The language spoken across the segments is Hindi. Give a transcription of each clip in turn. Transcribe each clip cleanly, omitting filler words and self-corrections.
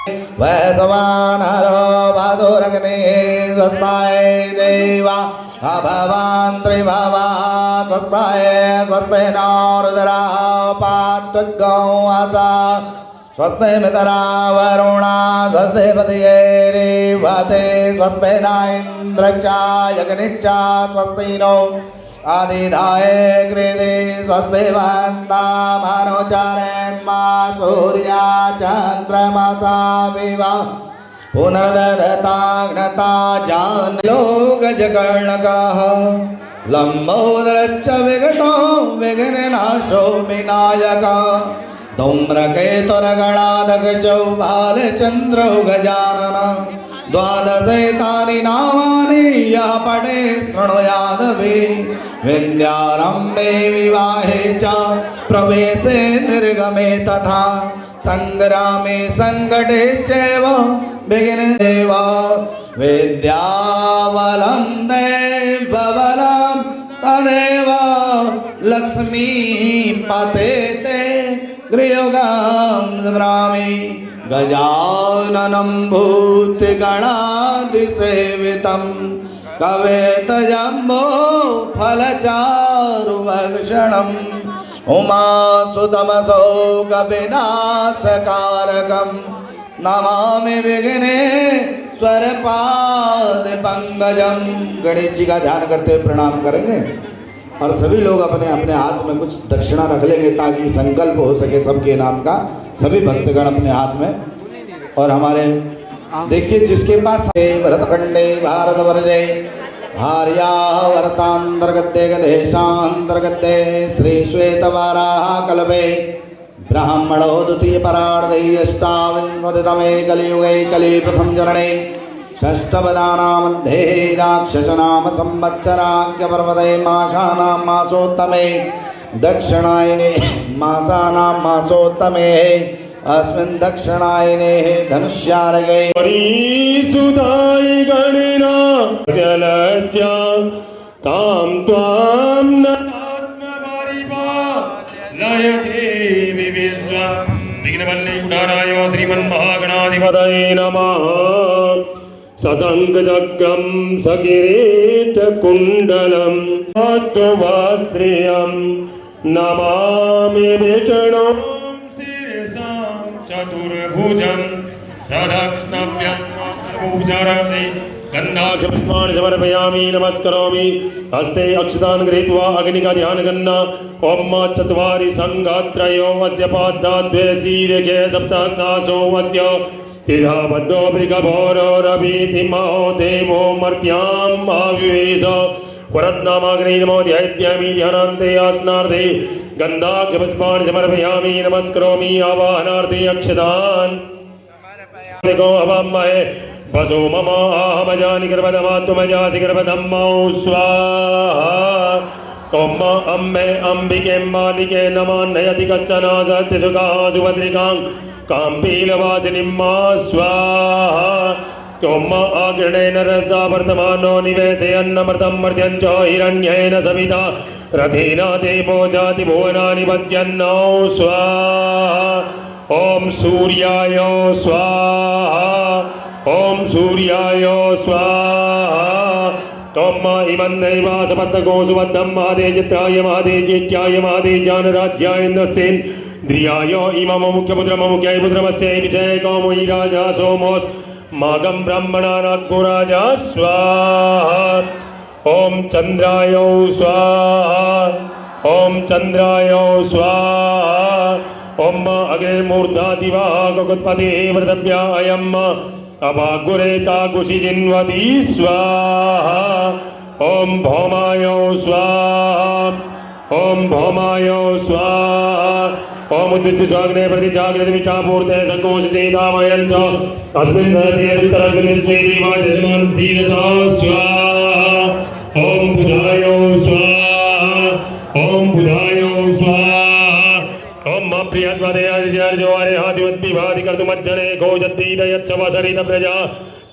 वैश्वानरो वासुरग्ने स्वस्ताय देवा अभवान् त्रिभवा स्वस्ताय स्वस्ति नो रुद्राः पात्वग्गौ आसा स्वस्ति मितरा वरुणा स्वस्ति पतये रेवते स्वस्ति न इन्द्रश्चायग्निश्च स्वस्ति नो आदिधाय कृते स्वस्ति वन्तामनुचरेण्मा सूर्या चन्द्रमसा विवा पुनर्दधताग्नता जानो गजकर्णकः लम्बोदरश्च विघटो विघ्ननाशो विनायकः धूम्रकेतुर्गणाधकचौ बालचन्द्रो गजानन द्वादशैतानि नामानि यः पठे शृणुयादपि विद्यारम्भे विवाहे च प्रवेशे निर्गमे तथा संग्रामे संकटे चैव विघ्नेव विद्याबलं दैवबलं तदेव लक्ष्मीपतेते गृहयुगं स्मरामि गजाननं भूतगणाधिसेवितं कवेतजम्बो फलचारुभक्षणम् उमासुतमशोकविनाशकारकं नमामि विघ्नेश्वर पादपङ्कजं। गणेश जी का ध्यान करते हुए प्रणाम करेंगे और सभी लोग अपने अपने हाथ में कुछ दक्षिणा रख लेंगे ताकि संकल्प हो सके सबके नाम का। सभी भक्तगण अपने हाथ में और हमारे देखिए जिसके पास भरतखंडे भारतवर्षे भार्या वर्तांतर्गते गदेशांतर्गते श्री श्वेतवाराह कल्पे ब्राह्मणो द्वितीय परार्धे अष्टाविंशतितमे कलियुगे कलि प्रथम चरणे षष्ठपदानां मध्ये राक्षसनाम संवत्सराज्ञ पर्वते मासानां मासोत्तमे दक्षिणायने मासानां मासोत्तमे अस्मिन् दक्षिणायने धनुष्यारगे परिसुताय गणना जलज्या तां त्वां नतात्मपरिपा लयते विश्वा विघ्नवल्ले कुठाराय श्रीमन्महागणाधिपतये नमः। सशङ्खचक्रं सकिरीटकुण्डलं वास्त्रियं नमामि विष्णुं शिरसां चतुर्भुजं प्रदक्षिणाभ्यां पूजार्थे गन्धाक्षपुष्पाणि समर्पयामि नमस्करोमि। हस्ते अक्षतान् गृहीत्वा अग्निका ध्यानगन्ना ओम चत्वारि सङ्घात्रयो अस्य पादाद्वे शीर्षे सप्तहस्तासो अस्य तिधा बद्धो मृगभोरो रवितिमहो देवो मर्त्यां आविवेश वरद्नामाग्नि नमो ध्यायामि ध्यानान्ते आसनार्थे गन्धाक्षपुष्पाणि समर्पयामि नमस्करोमि आवाहनार्थे अक्षतान् हवामहे वसो मम आहमजानि गर्भदमात्मजासि गर्भधम्मौ स्वाहा। ओम अम्बे अम्बिके मालिके नमो नयति कश्चन सत्यसुखाः सुभद्रिकां काम्पीलवासिनीं स्वाहा। ओम आग्रणेन रसा वर्तमानो निवेशयन्नमृतं मर्त्यं च हिरण्येन सविता रथेन देवो जाति भुवनानि पश्यन्नो स्वाहा। ओम सूर्याय स्वाहा ओम सूर्याय स्वाहा। ओम इमन्नैवासपत्तको सुबद्धं महादे चित्राय महादे चेत्याय महादे जानराज्याय नसेन्द्रियाय इमम मुख्यपुत्रम मुख्याय पुत्रमस्य विजयकौमुदी राजा सोमोस् मागं ब्राह्मणानाग्गुराजा स्वाहा। ओम चन्द्राय स्वाहा ओम चन्द्राय स्वाहा। ओम अग्निर्मूर्धा दिवा गगुत्पते वृतभ्या अयम् अभागुरेता कुशिजिन्वती स्वाहा। ओम भौमाय स्वाहा ओम भौमाय स्वाहा। ओम उद्विग्न स्वाग्ने प्रतिजाग्रति मिष्टापूर्ते संकोशसेतामयं च अस्मिन् दहते उत्तराग्निस्वेदिवाचस्मान् सीदता स्वाहा। ओम बुधाय स्वाहा ओम बुधाय स्वाहा। ओम प्रियद्वदयादिजर्जोरे हादिवद्भिवादि कर्तुमज्जने गोजद्दीदयच्छवसरित प्रजा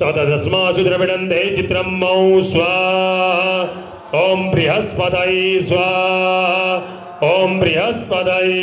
तदस्मासु द्रविडन्ते चित्रं मौ स्वाहा। ओम बृहस्पतये स्वाहा ओम बृहस्पतये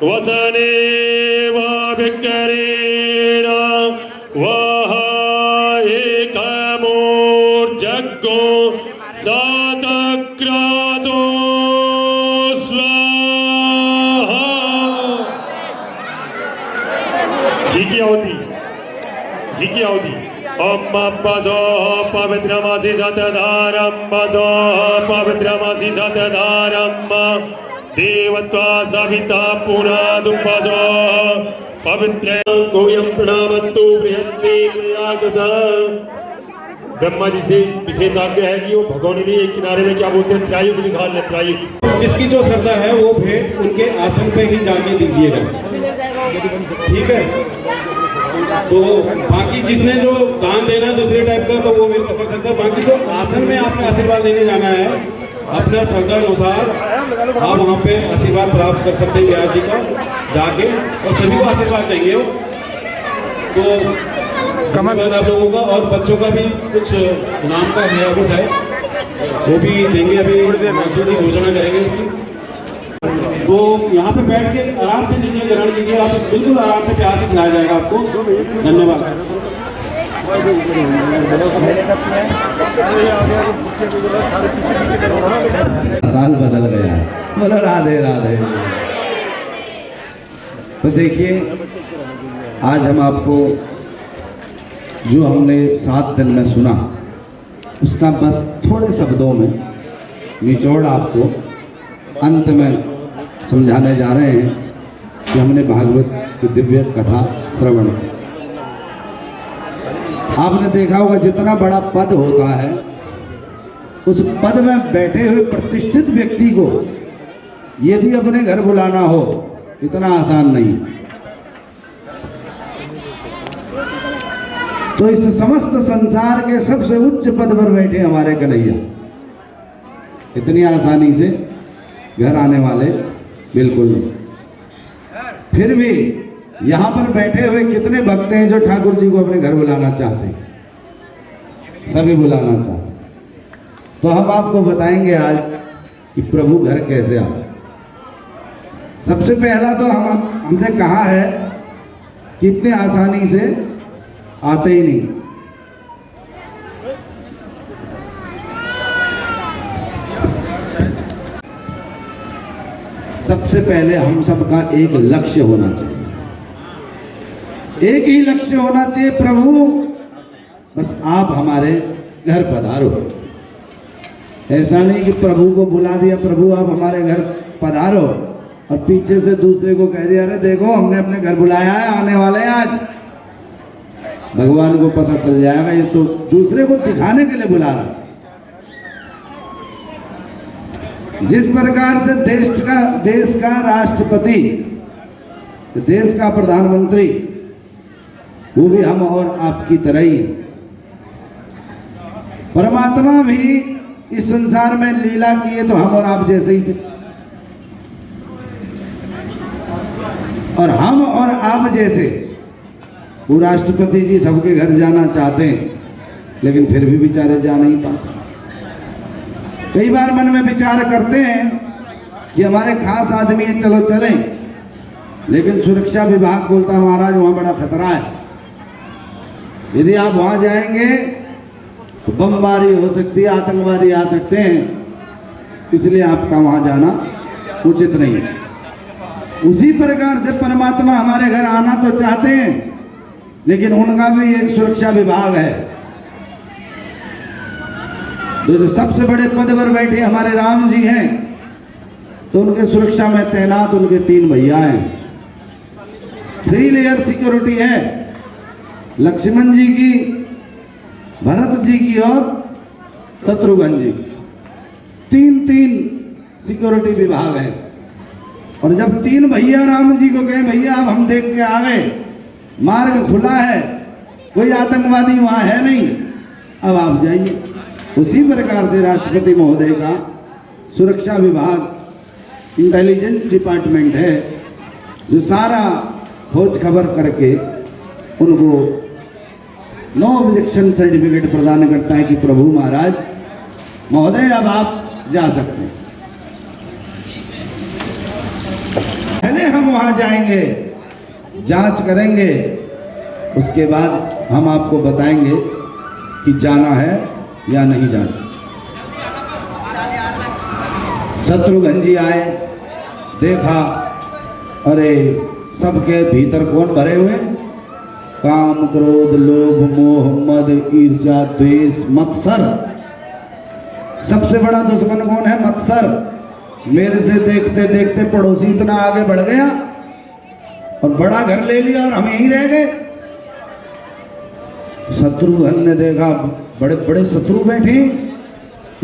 वसने विकरेण वह एकमूर्जगो सातक्रातो स्वाहा। घी की आहुति ओम बजो पवित्रमसि सतधारम बजो पवित्रमसि सतधारम देवत्वा सविता पुनादुं बजो पवित्र गोयम प्रणामस्तु बृहत्ते प्रयागता। ब्रह्मा जी से विशेष आज्ञा है कि वो भगवान ने एक किनारे में क्या बोलते हैं त्रायुक निकाल ले त्रायुक। जिसकी जो श्रद्धा है वो भेंट उनके आसन पे ही जाके दीजिएगा, ठीक है। तो बाकी जिसने जो दान देना दूसरे टाइप का तो वो मेरे से कर सकता है। बाकी जो आसन में आपने आशीर्वाद लेने जाना है अपना श्रद्धा अनुसार आप वहाँ पे आशीर्वाद प्राप्त कर सकते हैं व्यास जी का जाके, और सभी को आशीर्वाद देंगे वो। तो धन्यवाद आप लोगों का, और बच्चों का भी कुछ नाम का है अभी शायद वो भी देंगे, अभी मानसूर जी घोषणा करेंगे उसकी। तो यहाँ पे बैठ के आराम से लीजिए, ग्रहण कीजिए, आप बिल्कुल आराम से प्यार से खिलाया जाएगा आपको। धन्यवाद। साल बदल गया, बोलो राधे राधे। तो देखिए आज हम आपको जो हमने 7 दिन में सुना उसका बस थोड़े शब्दों में निचोड़ आपको अंत में समझाने जा रहे हैं कि हमने भागवत की दिव्य कथा श्रवण की। आपने देखा होगा जितना बड़ा पद होता है उस पद में बैठे हुए प्रतिष्ठित व्यक्ति को यदि अपने घर बुलाना हो इतना आसान नहीं। तो इस समस्त संसार के सबसे उच्च पद पर बैठे हमारे कन्हैया इतनी आसानी से घर आने वाले बिल्कुल नहीं। फिर भी यहाँ पर बैठे हुए कितने भक्त हैं जो ठाकुर जी को अपने घर बुलाना चाहते हैं, सभी बुलाना चाहते हैं। तो हम आपको बताएंगे आज कि प्रभु घर कैसे आते। सबसे पहला तो हमने कहा है कि इतने आसानी से आते ही नहीं। सबसे पहले हम सबका एक लक्ष्य होना चाहिए, एक ही लक्ष्य होना चाहिए, प्रभु बस आप हमारे घर पधारो। ऐसा नहीं कि प्रभु को बुला दिया, प्रभु आप हमारे घर पधारो, और पीछे से दूसरे को कह दिया अरे देखो हमने अपने घर बुलाया है, आने वाले हैं आज। भगवान को पता चल जाएगा ये तो दूसरे को दिखाने के लिए बुला रहा। जिस प्रकार से देश का राष्ट्रपति, देश का प्रधानमंत्री, वो भी हम और आपकी तरह ही। परमात्मा भी इस संसार में लीला किए तो हम और आप जैसे ही थे, और हम और आप जैसे वो राष्ट्रपति जी सबके घर जाना चाहते हैं, लेकिन फिर भी बेचारे जा नहीं पाते। कई बार मन में विचार करते हैं कि हमारे खास आदमी है, चलो चलें, लेकिन सुरक्षा विभाग बोलता है महाराज वहाँ बड़ा खतरा है, यदि आप वहाँ जाएंगे तो बमबारी हो सकती है, आतंकवादी आ सकते हैं, इसलिए आपका वहाँ जाना उचित नहीं है। उसी प्रकार से परमात्मा हमारे घर आना तो चाहते हैं, लेकिन उनका भी एक सुरक्षा विभाग है। जो सबसे बड़े पद पर बैठे हमारे राम जी हैं, तो उनके सुरक्षा में तैनात उनके 3 भैया हैं। 3 लेयर सिक्योरिटी है, लक्ष्मण जी की, भरत जी की और शत्रुघ्न जी की। 3 सिक्योरिटी विभाग है। और जब 3 भैया राम जी को कहे भैया अब हम देख के आ गए, मार्ग खुला है, कोई आतंकवादी वहाँ है नहीं, अब आप जाइए। उसी प्रकार से राष्ट्रपति महोदय का सुरक्षा विभाग इंटेलिजेंस डिपार्टमेंट है, जो सारा खोज खबर करके उनको नो ऑब्जेक्शन सर्टिफिकेट प्रदान करता है कि प्रभु महाराज महोदय अब आप जा सकते हैं। पहले हम वहाँ वहाँ जाएंगे, जांच करेंगे, उसके बाद हम आपको बताएंगे कि जाना है या नहीं जाना। शत्रुघ्न जी आए, देखा, अरे सबके भीतर कौन भरे हुए? काम, क्रोध, लोभ, मोह, मद, ईर्ष्या, द्वेष, मत्सर। सबसे बड़ा दुश्मन कौन है? मत्सर। मेरे से देखते देखते पड़ोसी इतना आगे बढ़ गया और बड़ा घर ले लिया और हम यहीं रह गए। शत्रुघ्न ने देखा बड़े बड़े शत्रु बैठे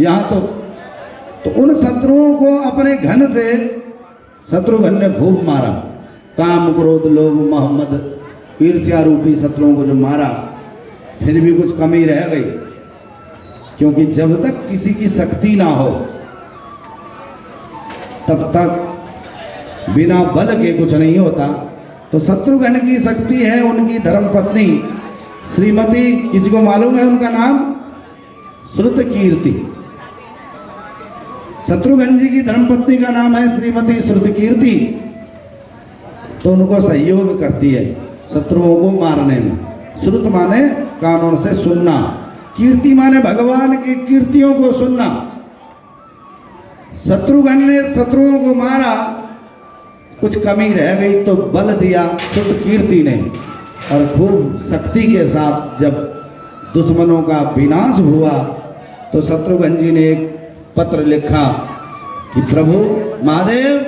यहाँ, तो उन शत्रुओं को अपने घन से शत्रुघ्न ने खूब मारा। काम, क्रोध, लोभ, मोह, मद, ईर्ष्या रूपी शत्रुओं को जो मारा, फिर भी कुछ कमी रह गई, क्योंकि जब तक किसी की शक्ति ना हो तब तक बिना बल के कुछ नहीं होता। तो शत्रुघ्न की शक्ति है उनकी धर्मपत्नी श्रीमती, किसी को मालूम है उनका नाम? श्रुतकीर्ति। शत्रुघ्न जी की धर्मपत्नी का नाम है श्रीमती श्रुतकीर्ति। तो उनको सहयोग करती है शत्रुओं को मारने में। श्रुत माने कानों से सुनना, कीर्ति माने भगवान की कीर्तियों को सुनना। शत्रुघ्न ने शत्रुओं को मारा, कुछ कमी रह गई तो बल दिया श्रुतकीर्ति ने, और खूब शक्ति के साथ जब दुश्मनों का विनाश हुआ तो शत्रुघ्न जी ने एक पत्र लिखा कि प्रभु महादेव,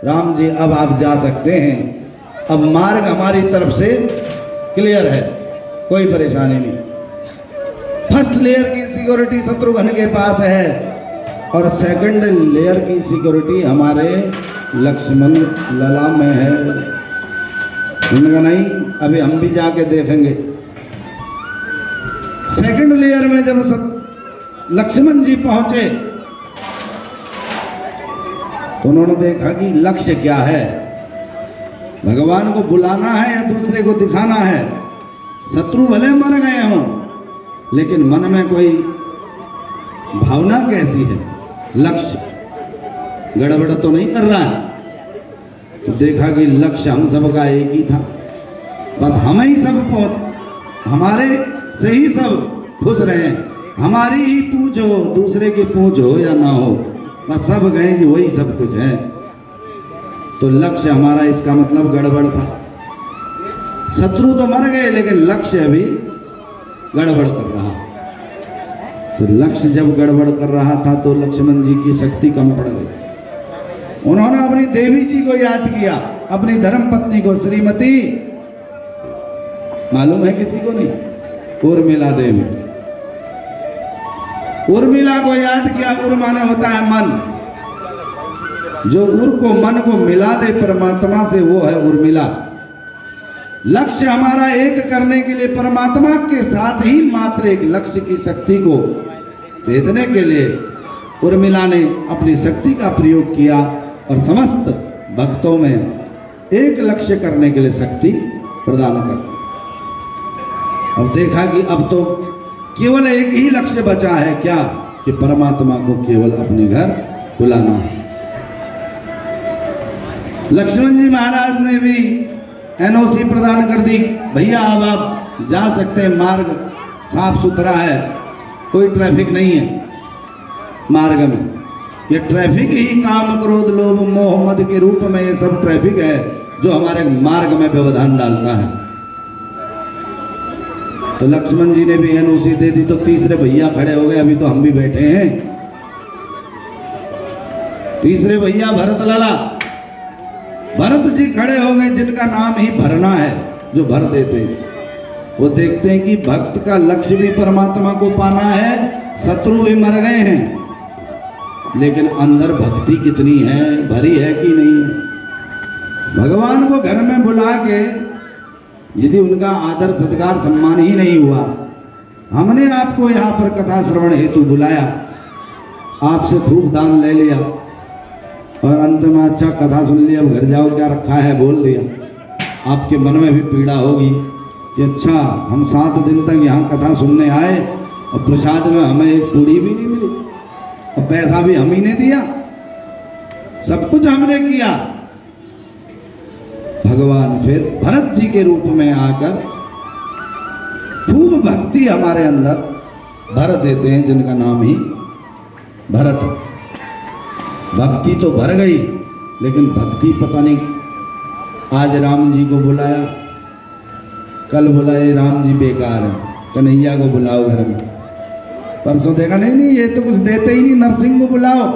राम जी अब आप जा सकते हैं, अब मार्ग हमारी तरफ से क्लियर है, कोई परेशानी नहीं। फर्स्ट लेयर की सिक्योरिटी शत्रुघ्न के पास है और सेकंड लेयर की सिक्योरिटी हमारे लक्ष्मण लला में है। उनका नहीं, अभी हम भी जाके देखेंगे। सेकंड लेयर में जब लक्ष्मण जी पहुंचे तो उन्होंने देखा कि लक्ष्य क्या है, भगवान को बुलाना है या दूसरे को दिखाना है। शत्रु भले मर गए हों, लेकिन मन में कोई भावना कैसी है, लक्ष्य गड़बड़ तो नहीं कर रहा है। तो देखा कि लक्ष्य हम सबका एक ही था, बस हम ही सब हमारे से ही सब खुश रहे, हमारी ही पूछ हो, दूसरे की पूछ हो या ना हो, बस सब गए जी वही सब कुछ है। तो लक्ष्य हमारा, इसका मतलब गड़बड़ था। शत्रु तो मर गए लेकिन लक्ष्य अभी गड़बड़ कर रहा। तो लक्ष्य जब गड़बड़ कर रहा था तो लक्ष्मण जी की शक्ति कम पड़ गई। उन्होंने अपनी देवी जी को याद किया, अपनी धर्मपत्नी को, श्रीमती, मालूम है किसी को नहीं? उर्मिला देवी। उर्मिला को याद किया। उर माने होता है मन, जो उर को, मन को मिला दे परमात्मा से, वो है उर्मिला। लक्ष्य हमारा एक करने के लिए परमात्मा के साथ ही मात्र एक लक्ष्य की शक्ति को भेदने के लिए उर्मिला ने अपनी शक्ति का प्रयोग किया और समस्त भक्तों में एक लक्ष्य करने के लिए शक्ति प्रदान कर। और देखा कि अब तो केवल एक ही लक्ष्य बचा है, क्या? कि परमात्मा को केवल अपने घर बुलाना है। लक्ष्मण जी महाराज ने भी एनओसी प्रदान कर दी, भैया अब आप जा सकते हैं, मार्ग साफ सुथरा है, कोई ट्रैफिक नहीं है मार्ग में। ये ट्रैफिक ही काम, क्रोध, लोभ, मोह, मद के रूप में ये सब ट्रैफिक है जो हमारे मार्ग में व्यवधान डालता है। तो लक्ष्मण जी ने भी एनओसी दे दी, तो तीसरे भैया खड़े हो गए। अभी तो हम भी बैठे हैं। तीसरे भैया भरत लाला, भरत जी खड़े हो गए, जिनका नाम ही भरना है, जो भर देते हैं। वो देखते हैं कि भक्त का लक्ष्य भी परमात्मा को पाना है, शत्रु भी मर गए हैं, लेकिन अंदर भक्ति कितनी है, भरी है कि नहीं है। भगवान को घर में बुला के यदि उनका आदर सत्कार सम्मान ही नहीं हुआ, हमने आपको यहाँ पर कथा श्रवण हेतु बुलाया, आपसे खूब दान ले लिया और अंत में अच्छा कथा सुन लिया, अब घर जाओ क्या रखा है बोल दिया, आपके मन में भी पीड़ा होगी कि अच्छा हम 7 दिन तक यहाँ कथा सुनने आए और प्रसाद में हमें एक पूड़ी भी नहीं मिली और पैसा भी हम ही ने दिया, सब कुछ हमने किया, भगवान फिर भरत जी के रूप में आकर खूब भक्ति हमारे अंदर भर देते हैं, जिनका नाम ही भरत। भक्ति तो भर गई, लेकिन भक्ति पता नहीं, आज राम जी को बुलाया, कल बुलाए राम जी बेकार है, कन्हैया को बुलाओ घर में, परसों देखा नहीं ये तो कुछ देते ही नहीं, नरसिंह को बुलाओ,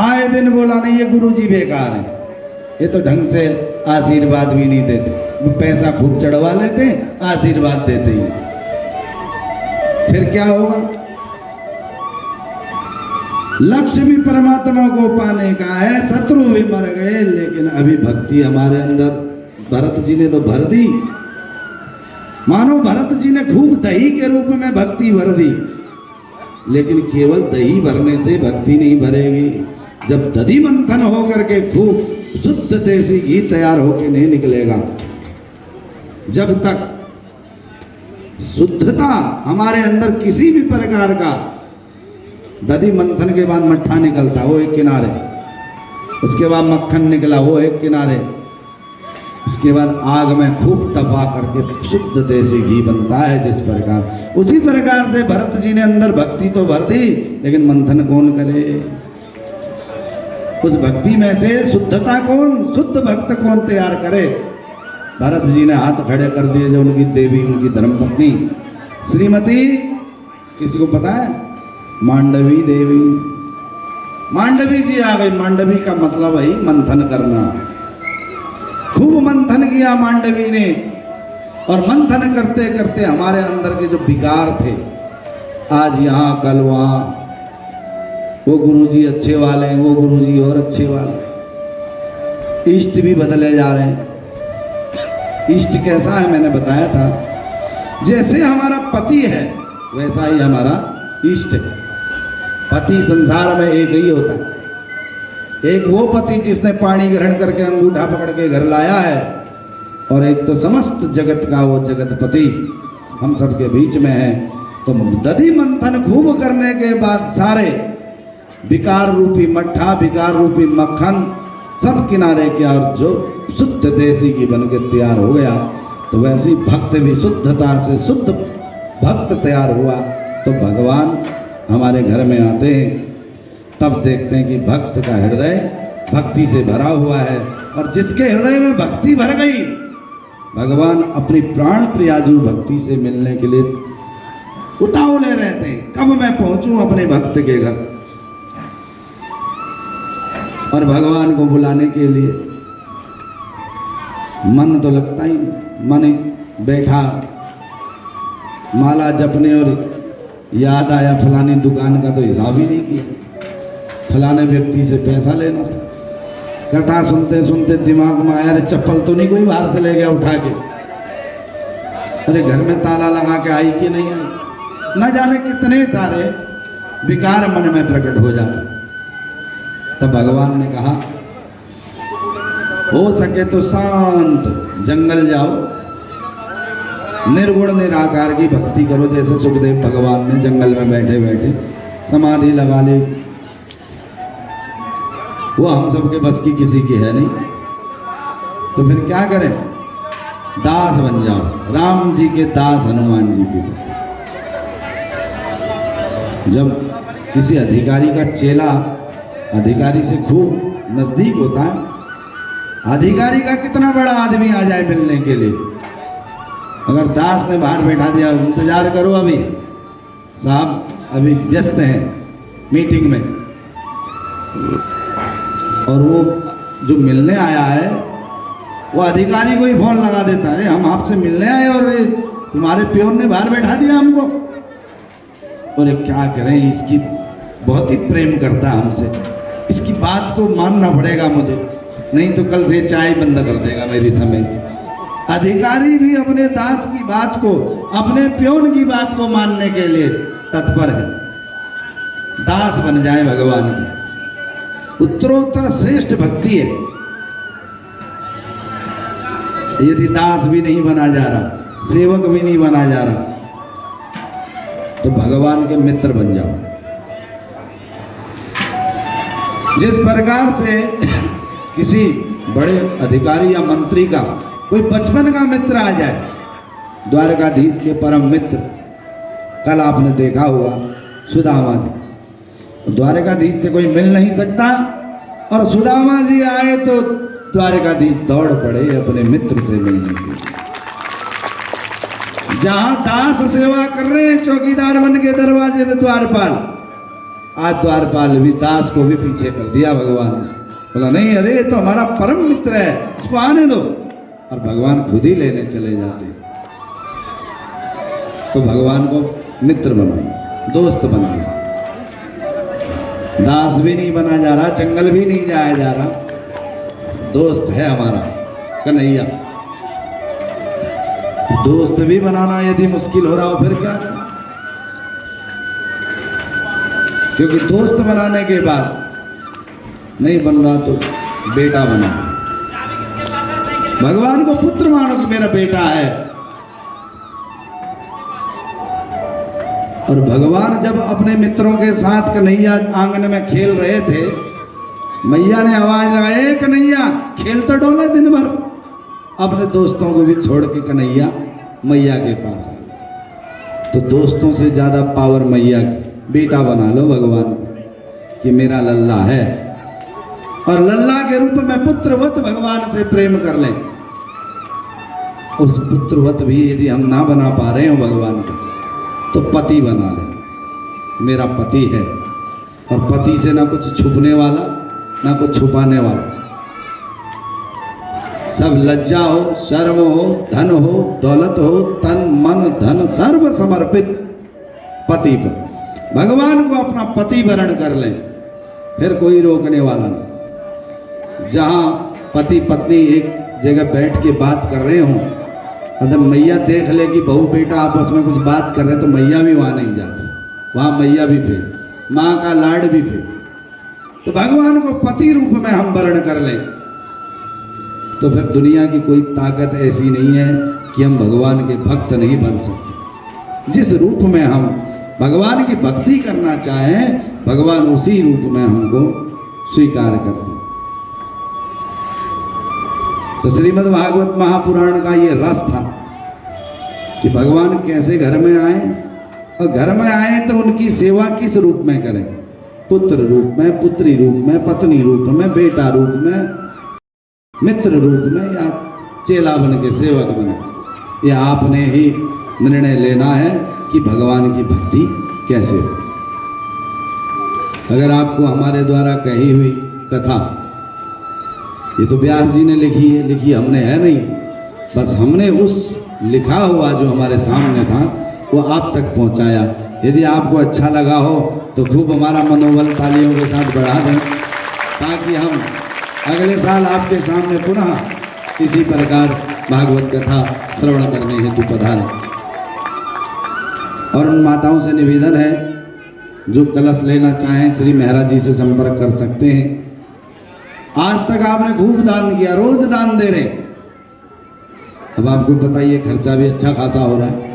आए दिन बोला नहीं ये गुरु जी बेकार है, ये तो ढंग से आशीर्वाद भी नहीं देते, पैसा खूब चढ़वा लेते, आशीर्वाद देते ही। फिर क्या होगा? लक्ष्य भी परमात्मा को पाने का है, शत्रु भी मर गए, लेकिन अभी भक्ति हमारे अंदर भरत जी ने तो भर दी। मानो भरत जी ने खूब दही के रूप में भक्ति भर दी, लेकिन केवल दही भरने से भक्ति नहीं भरेगी। जब दधि मंथन होकर के खूब शुद्ध देसी घी तैयार होके नहीं निकलेगा, जब तक शुद्धता हमारे अंदर किसी भी प्रकार का, दधि मंथन के बाद मट्ठा निकलता वो एक किनारे, उसके बाद मक्खन निकला वो एक किनारे, उसके बाद आग में खूब तपा करके शुद्ध देसी घी बनता है, जिस प्रकार, उसी प्रकार से भरत जी ने अंदर भक्ति तो भर दी, लेकिन मंथन कौन करे? उस भक्ति में से शुद्धता कौन, शुद्ध भक्त कौन तैयार करे? भरत जी ने हाथ खड़े कर दिए, जो उनकी देवी, उनकी धर्मपत्नी श्रीमती, किसी को पता है? मांडवी देवी, मांडवी जी आ गई। मांडवी का मतलब है मंथन करना। खूब मंथन किया मांडवी ने, और मंथन करते करते हमारे अंदर के जो विकार थे, आज यहाँ कल वहाँ, वो गुरुजी अच्छे वाले हैं, वो गुरुजी और अच्छे वाले, इष्ट भी बदले जा रहे हैं। इष्ट कैसा है मैंने बताया था, जैसे हमारा पति है वैसा ही हमारा इष्ट है। पति संसार में एक ही होता है, एक वो पति जिसने पानी ग्रहण करके अंगूठा पकड़ के घर लाया है, और एक तो समस्त जगत का वो जगतपति हम सबके बीच में है। तो दधि मंथन खूब करने के बाद सारे विकार रूपी मट्ठा, विकार रूपी मक्खन सब किनारे किया, और जो शुद्ध देसी घी बन के तैयार हो गया, तो वैसे भक्त भी शुद्धता से शुद्ध भक्त तैयार हुआ। तो भगवान हमारे घर में आते हैं, तब देखते हैं कि भक्त का हृदय भक्ति से भरा हुआ है, और जिसके हृदय में भक्ति भर गई, भगवान अपनी प्राण प्रियाजू भक्ति से मिलने के लिए उतावले रहते हैं, कब मैं पहुंचूं अपने भक्त के घर। और भगवान को बुलाने के लिए मन तो लगता ही नहीं, मन बैठा माला जपने, और याद आया फलानी दुकान का तो हिसाब ही नहीं किया, फलाने व्यक्ति से पैसा लेना था। कथा सुनते सुनते दिमाग में आया, अरे चप्पल तो नहीं कोई बाहर से ले गया उठा के, अरे घर में ताला लगा के आई कि नहीं आई, न जाने कितने सारे विकार मन में प्रकट हो जाते। तब भगवान ने कहा, हो सके तो शांत जंगल जाओ, निर्गुण निराकार की भक्ति करो, जैसे सुखदेव भगवान ने जंगल में बैठे बैठे समाधि लगा ली। वो हम सबके बस की किसी की है नहीं, तो फिर क्या करें? दास बन जाओ, राम जी के दास, हनुमान जी के। जब किसी अधिकारी का चेला अधिकारी से खूब नजदीक होता है, अधिकारी का कितना बड़ा आदमी आ जाए मिलने के लिए, अगर दास ने बाहर बैठा दिया, इंतजार करो अभी साहब अभी व्यस्त हैं मीटिंग में, और वो जो मिलने आया है वो अधिकारी को ही फोन लगा देता है, अरे हम आपसे मिलने आए और तुम्हारे प्योन ने बाहर बैठा दिया हमको। और क्या करें, इसकी बहुत ही प्रेम करता है हमसे, इसकी बात को मानना पड़ेगा मुझे, नहीं तो कल से चाय बंद कर देगा मेरी समय से। अधिकारी भी अपने दास की बात को, अपने प्योन की बात को मानने के लिए तत्पर है। दास बन जाए भगवान की, उत्तरोत्तर श्रेष्ठ भक्ति है। यदि दास भी नहीं बना जा रहा, सेवक भी नहीं बना जा रहा, तो भगवान के मित्र बन जाओ। जिस प्रकार से किसी बड़े अधिकारी या मंत्री का कोई बचपन का मित्र आ जाए, द्वारकाधीश के परम मित्र, कल आपने देखा हुआ सुदामा जी, द्वारकाधीश से कोई मिल नहीं सकता और सुदामा जी आए तो द्वारकाधीश दौड़ पड़े अपने मित्र से मिलने के लिए। जहां दास सेवा कर रहे हैं चौकीदार बन के दरवाजे पे द्वारपाल, आज द्वारपाल भी दास को भी पीछे कर दिया भगवान ने। बोला नहीं, अरे तो हमारा परम मित्र है, इसको आने दो, और भगवान खुद ही लेने चले जाते। तो भगवान को मित्र बना, दोस्त बना, दास भी नहीं बना जा रहा, जंगल भी नहीं जाया जा रहा, दोस्त है हमारा कन्हैया। दोस्त भी बनाना यदि मुश्किल हो रहा हो फिर क्या, क्योंकि दोस्त बनाने के बाद नहीं बन रहा तो बेटा बना, भगवान को पुत्र मानो कि मेरा बेटा है। और भगवान जब अपने मित्रों के साथ कन्हैया आंगन में खेल रहे थे, मैया ने आवाज लगाई, कन्हैया खेल तो डोले दिन भर। अपने दोस्तों को भी छोड़ के कन्हैया मैया के पास आए। तो दोस्तों से ज्यादा पावर मैया की, बेटा बना लो भगवान को कि मेरा लल्ला है, और लल्ला के रूप में पुत्रवत भगवान से प्रेम कर लें। उस पुत्रवत भी यदि हम ना बना पा रहे हो भगवान को, तो पति बना लें, मेरा पति है, और पति से ना कुछ छुपने वाला ना कुछ छुपाने वाला, सब लज्जा हो, शर्म हो, धन हो, दौलत हो, तन मन धन सर्व समर्पित पति पर। भगवान को अपना पति वरण कर लें, फिर कोई रोकने वाला नहीं। जहाँ पति पत्नी एक जगह बैठ के बात कर रहे हों, अगर मैया देख ले कि बहू बेटा आपस में कुछ बात कर रहे हैं, तो मैया भी वहाँ नहीं जाती, वहाँ मैया भी फिर, माँ का लाड भी फिर। तो भगवान को पति रूप में हम वर्ण कर लें, तो फिर दुनिया की कोई ताकत ऐसी नहीं है कि हम भगवान के भक्त नहीं बन सकते। जिस रूप में हम भगवान की भक्ति करना चाहें, भगवान उसी रूप में हमको स्वीकार करते हैं। तो श्रीमद् भागवत महापुराण का ये रस था कि भगवान कैसे घर में आए, और घर में आए तो उनकी सेवा किस रूप में करें, पुत्र रूप में, पुत्री रूप में, पत्नी रूप में, बेटा रूप में, मित्र रूप में, या चेला बन के सेवक बने। ये आपने ही निर्णय लेना है कि भगवान की भक्ति कैसे हो। अगर आपको हमारे द्वारा कही हुई कथा, ये तो व्यास जी ने लिखी हमने है नहीं, बस हमने उस लिखा हुआ जो हमारे सामने था वो आप तक पहुंचाया। यदि आपको अच्छा लगा हो तो खूब हमारा मनोबल तालियों के साथ बढ़ा दें, ताकि हम अगले साल आपके सामने पुनः इसी प्रकार भागवत कथा श्रवण करने हेतु पधारें। और उन माताओं से निवेदन है जो कलश लेना चाहें श्री महाराज जी से संपर्क कर सकते हैं। आज तक आपने खूब दान किया, रोज दान दे रहे, अब आपको पता ही है खर्चा भी अच्छा खासा हो रहा है।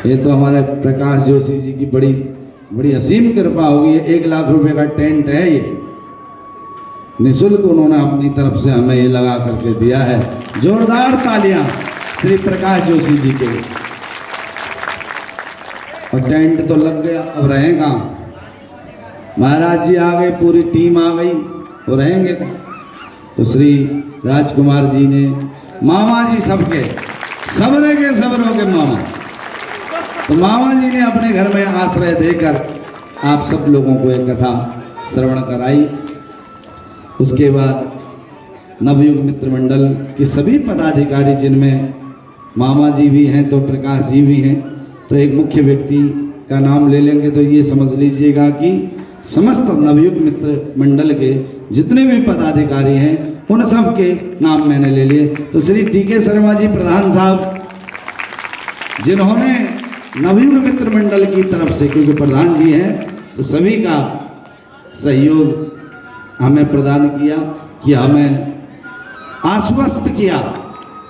ये तो हमारे प्रकाश जोशी जी की बड़ी असीम कृपा होगी। 1 लाख रुपए का टेंट है, ये निःशुल्क उन्होंने अपनी तरफ से हमें ये लगा करके दिया है। जोरदार तालियां श्री प्रकाश जोशी जी के लिए। और टेंट तो लग गया, अब रहे कहाँ? महाराज जी आ गए, पूरी टीम आ गई, वो रहेंगे कहाँ? तो श्री राजकुमार जी ने, मामा जी सबके सबरे के सबरों के मामा, तो मामा जी ने अपने घर में आश्रय देकर आप सब लोगों को एक कथा श्रवण कराई। उसके बाद नवयुग मित्र मंडल के सभी पदाधिकारी, जिनमें मामा जी भी हैं तो प्रकाश जी भी हैं, तो एक मुख्य व्यक्ति का नाम ले लेंगे तो ये समझ लीजिएगा कि समस्त नवयुग मित्र मंडल के जितने भी पदाधिकारी हैं उन सब के नाम मैंने ले लिए। तो श्री टी.के. शर्मा जी प्रधान साहब, जिन्होंने नवयुग मित्र मंडल की तरफ से, क्योंकि प्रधान जी हैं, तो सभी का सहयोग हमें प्रदान किया, कि हमें आश्वस्त किया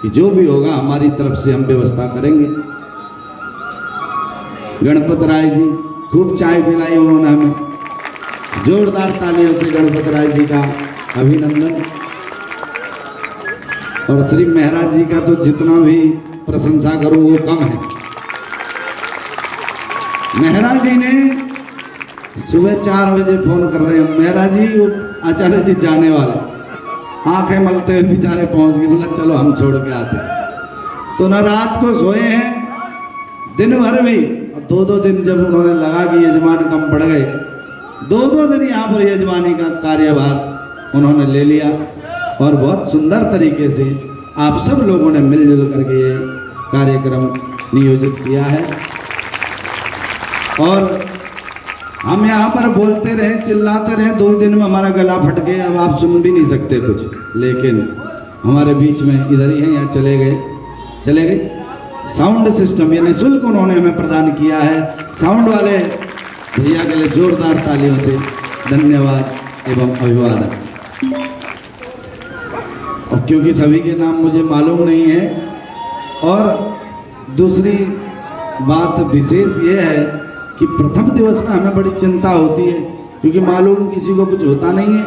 कि जो भी होगा हमारी तरफ से हम व्यवस्था करेंगे। गणपत राय जी खूब चाय पिलाई उन्होंने हमें, जोरदार तालियों से गणपत राय जी का अभिनंदन। और श्री महाराज जी का तो जितना भी प्रशंसा करूं वो कम है। महाराज जी ने सुबह 4 बजे फोन कर रहे हैं, महाराज जी वो आचार्य जी जाने वाले, आंखें मलते हुए बेचारे पहुंच गए। बोला चलो हम छोड़ के आते। तो न रात को सोए हैं, दिन भर भी, और 2-2 दिन जब उन्होंने लगा कि यजमान कम पड़ गए, 2-2 दिन यहाँ पर यजमानी का कार्यभार उन्होंने ले लिया और बहुत सुंदर तरीके से आप सब लोगों ने मिलजुल करके ये कार्यक्रम नियोजित किया है। और हम यहाँ पर बोलते रहे, चिल्लाते रहे, 2 दिन में हमारा गला फट गया, अब आप सुन भी नहीं सकते कुछ, लेकिन हमारे बीच में इधर ही हैं या चले गए। साउंड सिस्टम ये निःशुल्क उन्होंने हमें प्रदान किया है। साउंड वाले भैया के लिए जोरदार तालियों से धन्यवाद एवं अभिवादन। और क्योंकि सभी के नाम मुझे मालूम नहीं है, और दूसरी बात विशेष ये है कि प्रथम दिवस में हमें बड़ी चिंता होती है, क्योंकि मालूम किसी को कुछ होता नहीं है,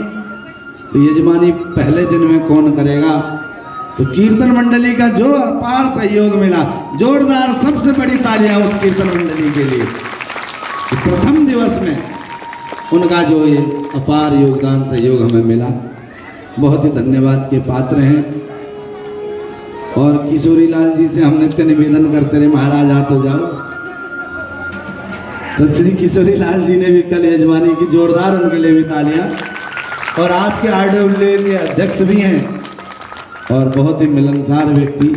तो यजमानी पहले दिन में कौन करेगा। तो कीर्तन मंडली का जो अपार सहयोग मिला, जोरदार सबसे बड़ी तालियां उस कीर्तन मंडली के लिए। तो प्रथम दिवस में उनका जो ये अपार योगदान सहयोग हमें मिला, बहुत ही धन्यवाद के पात्र हैं। और किशोरी लाल जी से हम नित्य निवेदन करते रहे, महाराज आ तो जाओ। तो श्री किशोरी लाल जी ने भी कल यजमानी की, जोरदार उनके लिए भी तालियां। और आपके RWA के अध्यक्ष भी हैं और बहुत ही मिलनसार व्यक्ति।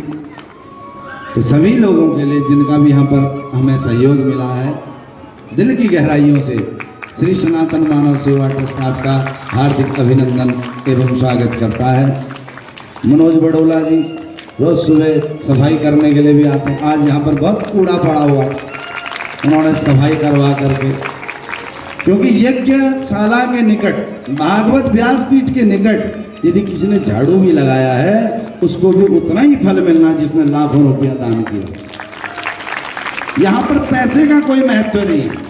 तो सभी लोगों के लिए जिनका भी यहाँ पर हमें सहयोग मिला है, दिल की गहराइयों से श्री सनातन मानव सेवा ट्रस्ट आपका हार्दिक अभिनंदन एवं स्वागत करता है। मनोज बड़ोला जी रोज सुबह सफाई करने के लिए भी आते हैं। आज यहाँ पर बहुत कूड़ा पड़ा हुआ, उन्होंने सफाई करवा करके, क्योंकि यज्ञशाला के निकट, भागवत व्यासपीठ के निकट यदि किसी ने झाड़ू भी लगाया है, उसको भी उतना ही फल मिलना जिसने लाखों रुपया दान किया। यहाँ पर पैसे का कोई महत्व नहीं है।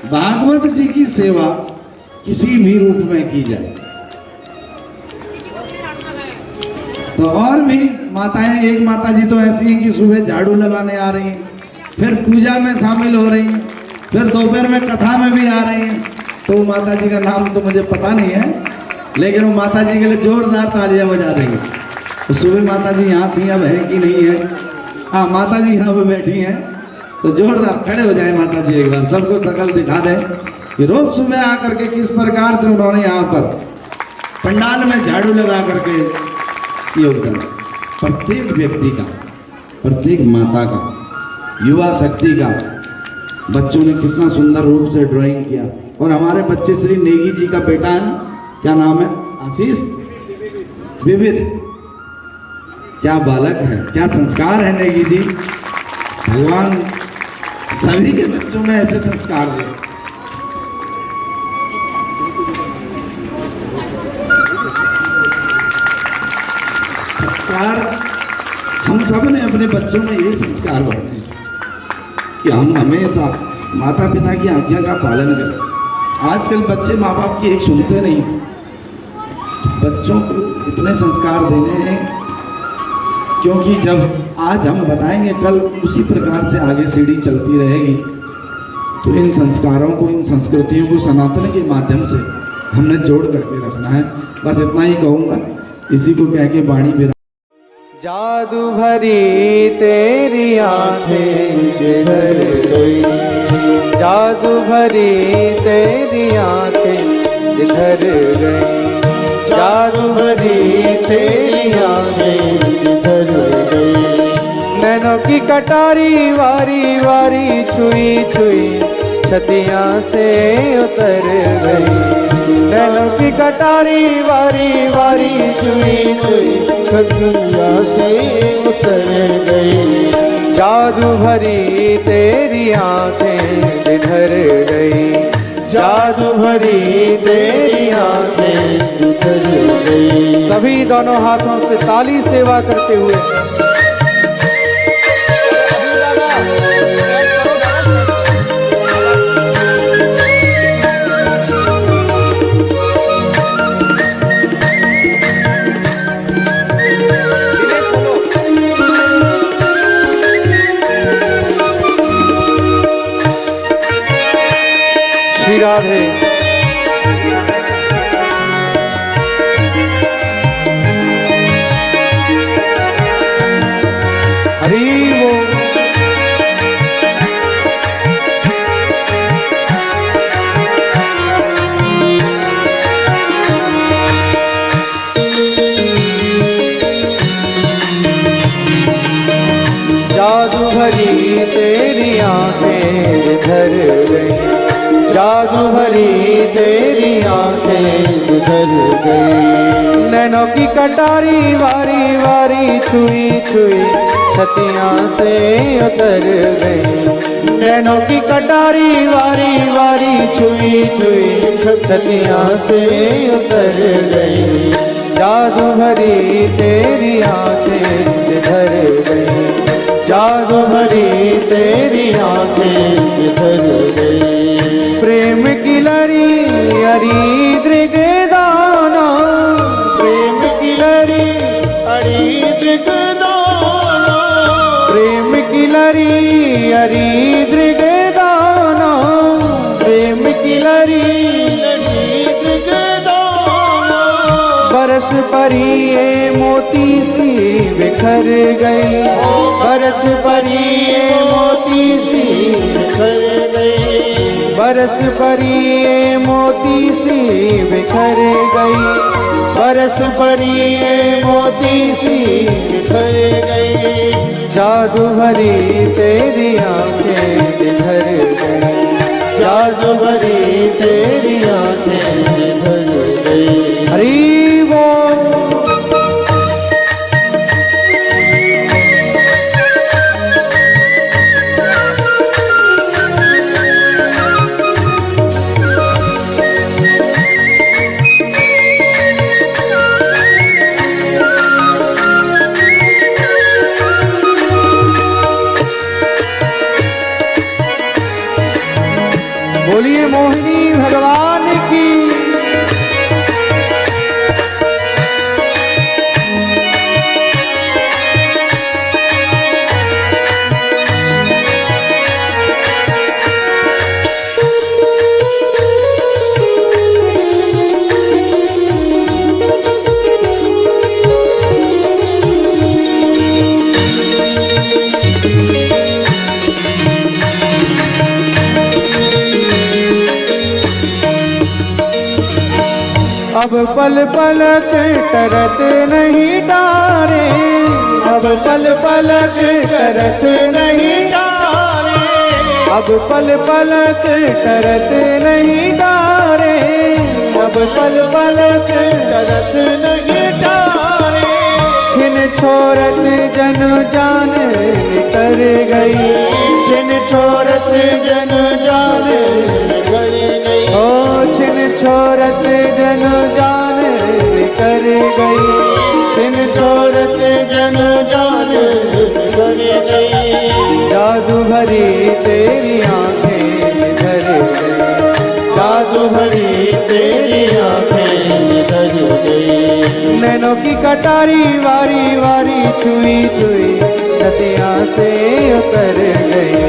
भागवत जी की सेवा किसी भी रूप में की जाए। तो और भी माताएं, एक माता जी तो ऐसी हैं कि सुबह झाड़ू लगाने आ रही हैं, फिर पूजा में शामिल हो रही हैं, फिर दोपहर में कथा में भी आ रही हैं। तो माता जी का नाम तो मुझे पता नहीं है, लेकिन वो माता जी के लिए जोरदार तालियां बजा रही हैं। तो सुबह माता जी यहाँ थी, अब है कि नहीं है? हाँ, माता जी यहाँ पे बैठी हैं, तो जोरदार खड़े हो जाए माता जी, एक बार सबको शकल दिखा दें कि रोज सुबह आकर के किस प्रकार से उन्होंने यहाँ पर पंडाल में झाड़ू लगा करके योगदान। प्रत्येक व्यक्ति का, प्रत्येक माता का, युवा शक्ति का, बच्चों ने कितना सुंदर रूप से ड्राइंग किया। और हमारे बच्चे श्री नेगी जी का बेटा है ना, क्या नाम है? आशीष विविध, क्या बालक है, क्या संस्कार है नेगी जी। भगवान सभी के बच्चों में ऐसे संस्कार दे। संस्कार हम सब ने अपने बच्चों में यही संस्कार बढ़ते हैं कि हम हमेशा माता पिता की आज्ञा का पालन करें। आजकल बच्चे माँ बाप की एक सुनते नहीं। बच्चों को इतने संस्कार देने हैं, क्योंकि जब आज हम बताएंगे कल उसी प्रकार से आगे सीढ़ी चलती रहेगी। तो इन संस्कारों को, इन संस्कृतियों को सनातन के माध्यम से हमने जोड़ करके रखना है। बस इतना ही कहूँगा, इसी को कह के वाणी विराम। जादू भरी तेरी आंखें जिधर गई, जादू भरी तेरी आंखें जिधर गई, जादू भरी तेरी आंखें जिधर गई। नैनों की कटारी वारी वारी छुई छुई छतियां से उतर गई। नैनों की कटारी वारी वारी छुई छुई छतियां से उतर गई। जादू भरी तेरी आंखें जिधर गई, जादू भरी तेरी आंखें जिधर गई। सभी दोनों हाथों से ताली सेवा करते हुए तेरी आंखें जिधर गई। नैनों की कटारी वारी वारी छुई छुई छतियां से उतर गई। नैनों की कटारी वारी वारी छुई छुई छतियां से उतर गई। जादू भरी तेरी आंखें जिधर गई। जादू भरी तेरी आंखें जिधर गई। प्रेम की लरी हरी दृगदाना, प्रेम की लरी हरी दृगदाना, प्रेम की लरी हरी दृगदाना, प्रेम की लरी हरी दृगदाना। बरस परी ये मोती सी बिखर गई, बरस परी ये मोती सी बिखर गई। बरस परी ये मोती सी बिखर गई, बरस परी ये मोती सी बिखर गई। जादू भरी तेरी आंखें जिधर गई। जादू भरी तेरी आंखें जिधर गई। हरी वो बोलिए मोहिनी भगवान की। अब पल पल करत नहीं डारे, अब पल पल करत नहीं डारे, अब पल पल करत नहीं डारे, अब पल पल करत नहीं डारे। छिन छोरत जन जान निकर गई, छिन छोरत जन जान निकर गई। ओ छिन छोरत जन जान निकर गई, छिन छोरत जन जान निकर गई। जादू भरी तेरी आंखें जिधर गई, जादू भरी तेरी आंखें जिधर गई। नैनों की कटारी वारी वारी छुई छुई छतियां से उतर गई।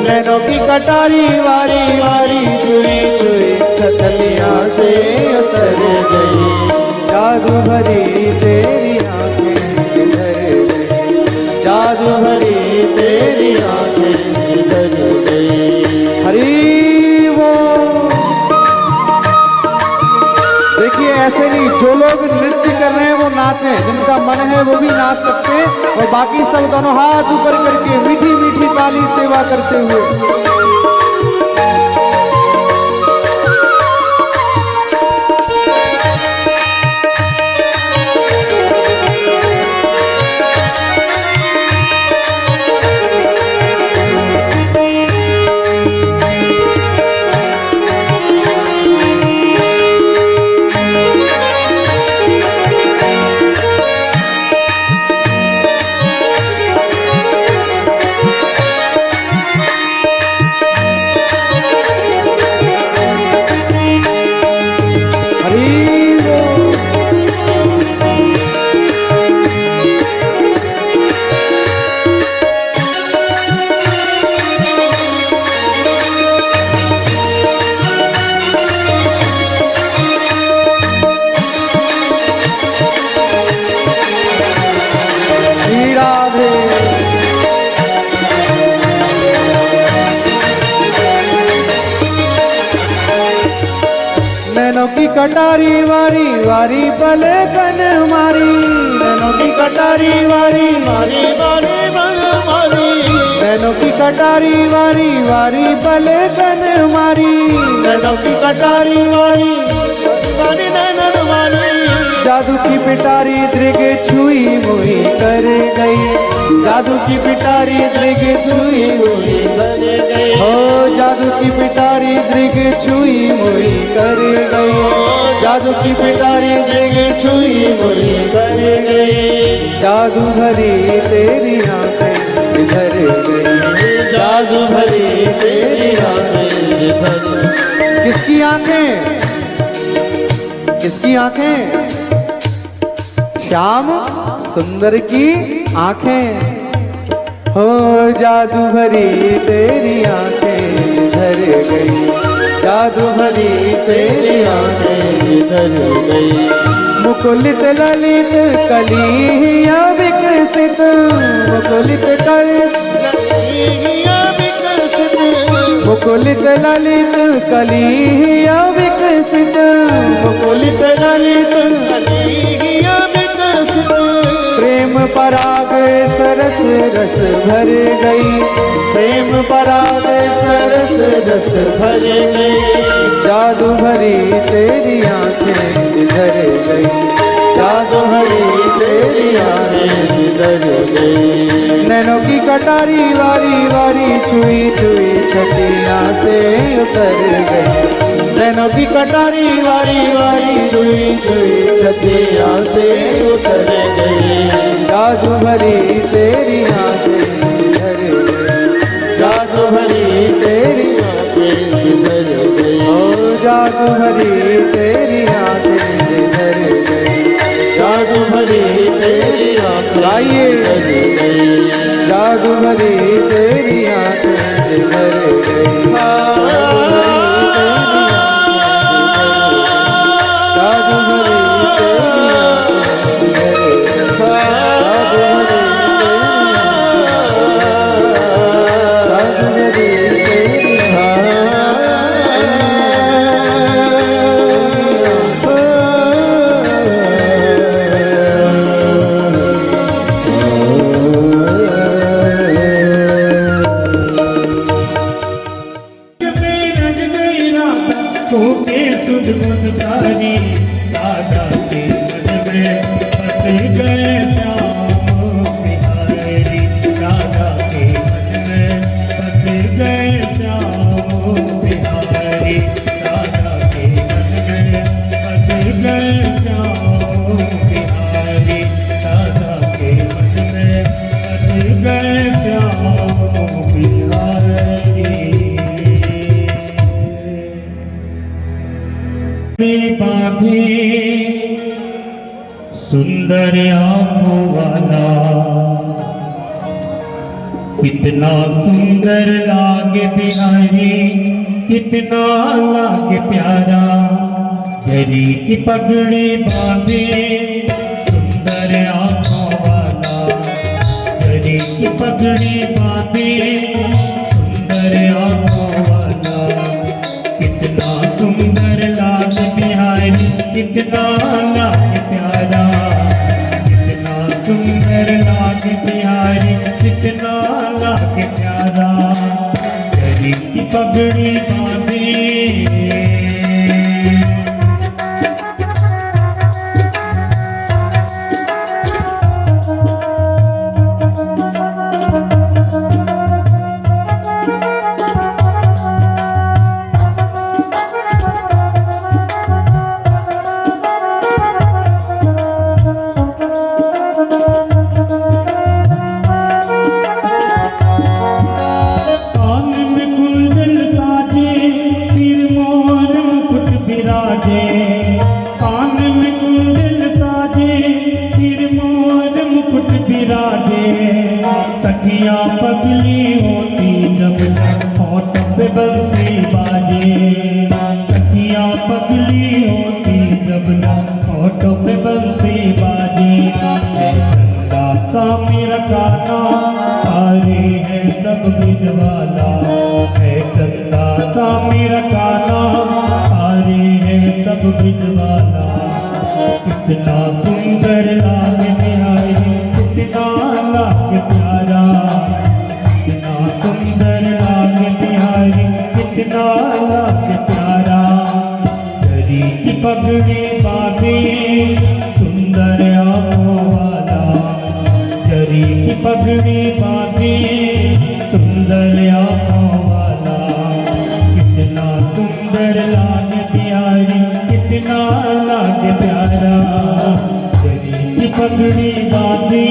नैनों की कटारी वारी वारी छुई छुई छतियां से उतर गई। जादू भरी तेरी आंखें जिधर गई, जादू भरी तेरी आंखें जिधर गई। हरी वो देखिए ऐसे नहीं, जो लोग नृत्य कर रहे हैं वो नाचें, जिनका मन है वो भी नाच सकते हैं। और बाकी सब दोनों हाथ ऊपर करके मीठी मीठी ताली सेवा करते हुए नैनों की कटारी वारी वारी पलकन मारी, नैनों की कटारी वारी वारी वारी पल मारी, नैनों की कटारी वारी वारी पलकन मारी, नैनों की कटारी वारी वारी नैनन वारी, जादू की पिटारी दृग छुई मुई कर गई, जादू की पिटारी दृग छुई मुई कर गई, हो जादू की पिटारी दृग छुई मुई कर गई, जादू की पिटारी दृग छुई मुई कर गई, जादू भरी तेरी आंखें इधर गई, जादू भरी तेरी आंखें भरी। किसकी आंखें, किसकी आंखें? श्याम सुंदर की आंखें, हो जादू भरी तेरी आंखें धर गई, जादू भरी तेरी आंखें धर गई, मुकुलित ललित कलिया विकसित, मुकुलित मुकुलित ललित कलिया विकसित, मुकुलित ललित कलिया विकसित, प्रेम पराग सरस रस भर गई, प्रेम पराग सरस रस भर गई, जादू भरी तेरी आंखें इधर गई, जादू भरी तेरी आंखें इधर गई, नैनों की कटारी वारी वारी छुई छुई छतियां से उतर गई, नैनों की कटारी वारी वारी छुई छुई छतियां से उतर गई, जादू भरी तेरी आंखें इधर गई, जादू भरी तेरी आंखें इधर गई, ओ जादू भरी तेरी आंखें इधर गई, जादू भरी तेरी आंखें आइए इधर गई, जादू भरी तेरी आंखें इधर गई, जादू भरी तेरी आंखें इधर गई, सुंदर आंखों वाला कितना सुंदर लागे बिहारी, कितना लागे प्यारा, जरी की पगड़ी बांधे सुंदर आंखों वाला, जरी की पगड़ी बांधे सुंदर आंखों वाला, कितना सुंदर लागे बिहारी, कितना लागे प्यारा, कितना सुंदर लागे बिहारी, कितना लागे प्यारा, जरी की पगड़ी बांधे। सखियाँ पगली होती जब होठ पे बंसी बाजे, सखियाँ पगली होती जब होठ पे बंसी बाजे, चंदा सा मेरा गाना हारे है सब बिजवाला, है चंदा सा मेरा गाना हारे है सब बिजवाला, कितना सुंदर लागे बिहारी, कितना लागे प्यारा, कितना पगड़ी बांधी सुंदर आंखों वाला, जरी की पगड़ी बांधी सुंदर आंखों वाला, कितना सुंदर लागे प्यारी, कितना लागे प्यारा, जरी की पगड़ी बांधी।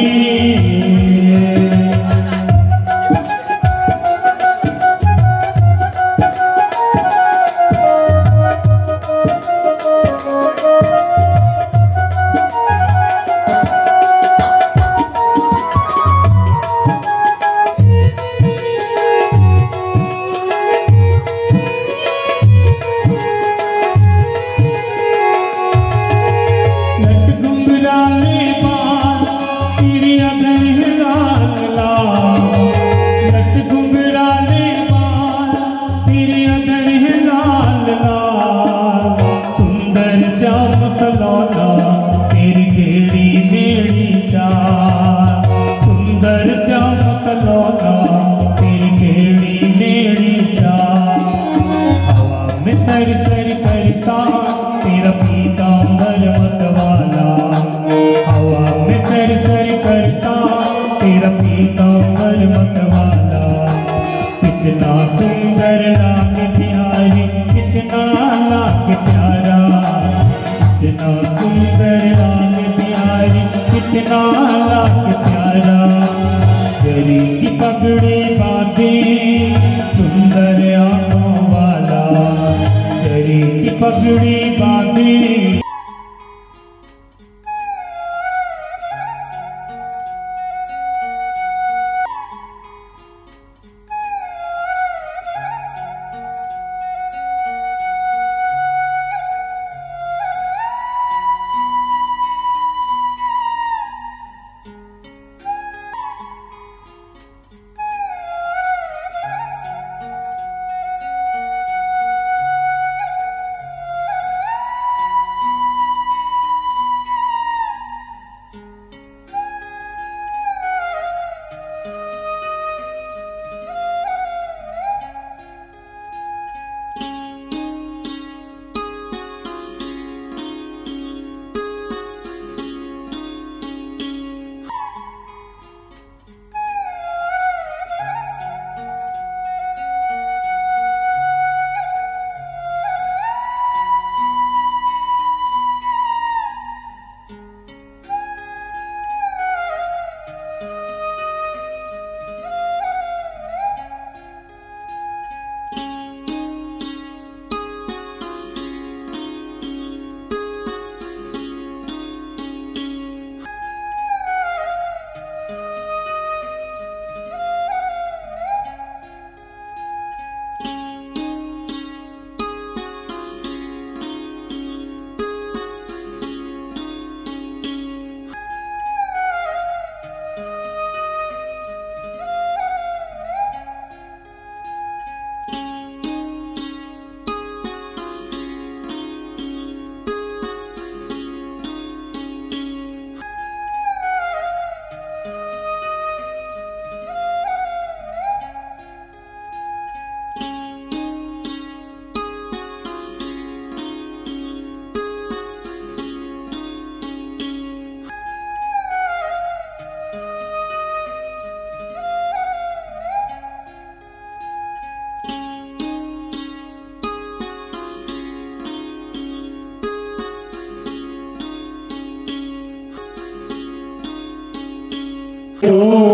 कितना सुंदर लागे प्यारी, कितना लागे प्यारा, कितना सुंदर लागे प्यारी, कितना लागे प्यारा, जरी की पगड़ी बांधी सुंदर आंखों वाला, जरी की पगड़ी बांधी।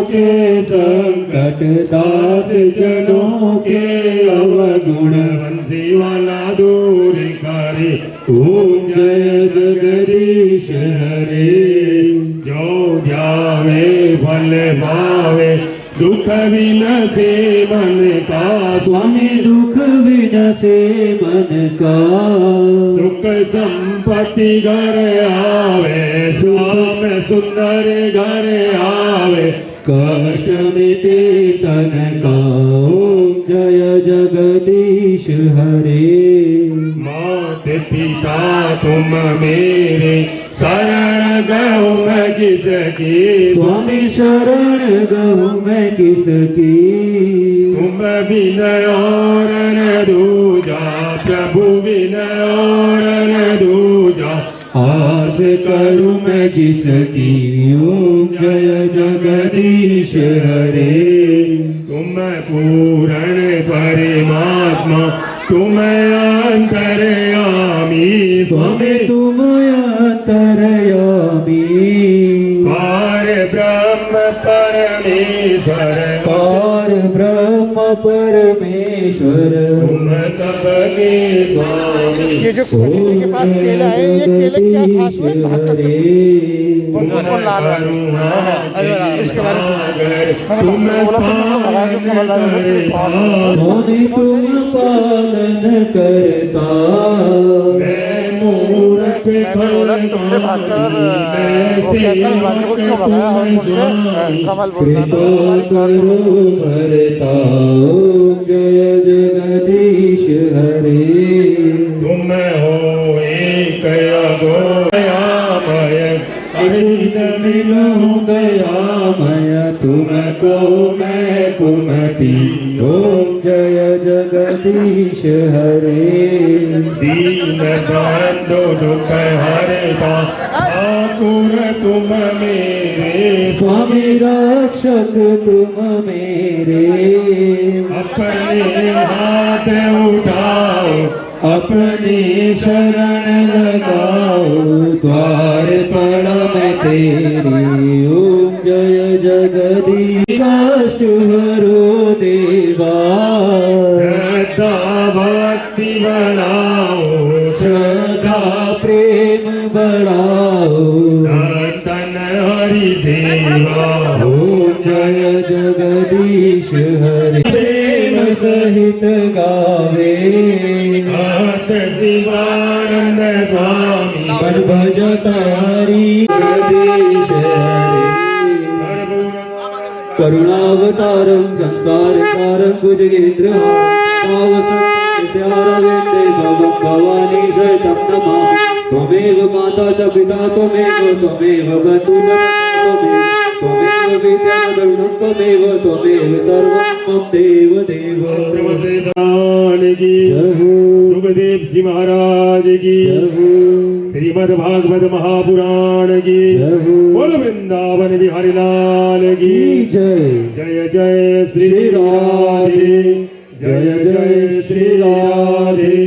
के संकट दास जनों के अवगुण बंसी वाला दूर करे, ओम जय जगदीश हरे। जो ध्यावे फल पावे, दुख विनसे मन का, स्वामी दुख विनसे मन का, सुख संपत्ति घर आवे, श्याम सुंदर घर आवे, कष्ट मिटे तन का। ओम जय जगदीश हरे। मात पिता तुम मेरे, शरण गौ मैं किसकी, स्वामी शरण गहूँ मैं किसकी, तुम बिन और न दूजा, प्रभु बिन और न दूजा। जाओ। आस करूं मैं जिसकी ओम जय जगदीश हरे। तुम पूर्ण परमात्मा तुम अंतर्यामी स्वामी तुम अंतर्यामी। पार ब्रह्म परमेश्वर पार ब्रह्म परमेश्वर तुम सबके स्वामी। ये जो खोजने के पास केला है, ये केले क्या खास है? इसके बारे में तुम स्वामी तुम पालन करता। मूर्ख कृपा करो भरता जय जगदीश हरे। तुम हो एक दयामय मिलो दयामय तुमको मैं कुमति ओम जय जगदीश हरे। दीन बंधु दुख हरता ठाकुर तुम मेरे। स्वामी रक्षक तुम मेरे। अपने हाथ उठाओ अपनी शरण लगाओ द्वार पड़ा मैं तेरी ओम जय जगदीश। कष्ट हरो देवा श्रद्धा भक्ति बढ़ाओ श्रद्धा प्रेम बढ़ाओ सतन हरि सेवा ओम जय जगदीश हरे। प्रेम सहित गावे भक्त शिवानंद स्वामी मन भजता हरि जगदीश हरे। करुणावतारं संसारकारं भुजगेन्द्रहारवेन्दे भवं भवानी शतं नमामि। त्वमेव माता च पिता त्वमेव बन्धु च त्वमेव विद्या करुणं त्वमेव सर्वं मम देव देव। सुखदेव जी महाराज की श्रीमद् भागवत महापुराण की बोल वृंदावन बिहारी लाल की जय। जय जय श्री राधे जय जय श्री राधे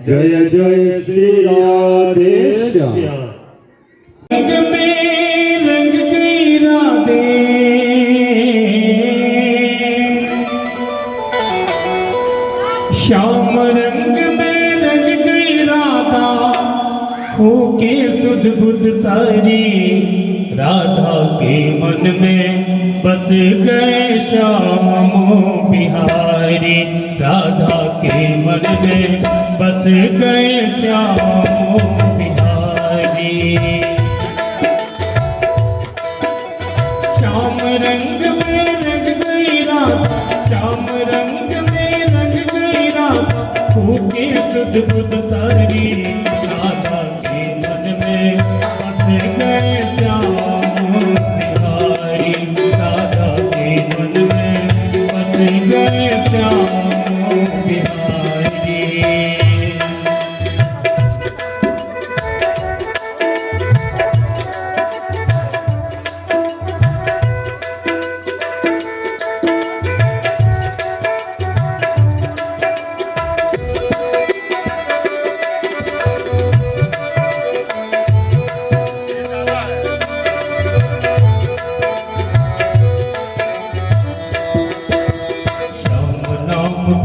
जय जय श्री राधे श्याम। रंग में रंग गई राधे श्याम रंग में रंग गई राधा हो के सुध बुध सारी राधा के मन में बस गए श्याम बिहारी। राधा के मन में बस गए श्याम बिहारी। श्याम रंग में रंग गई राधा श्याम रंग में रंग गई राधा होके सुध बुध सारी राधा के मन में बस गए श्याम बिहारी। राधा के मन में बस गए श्याम बिहारी।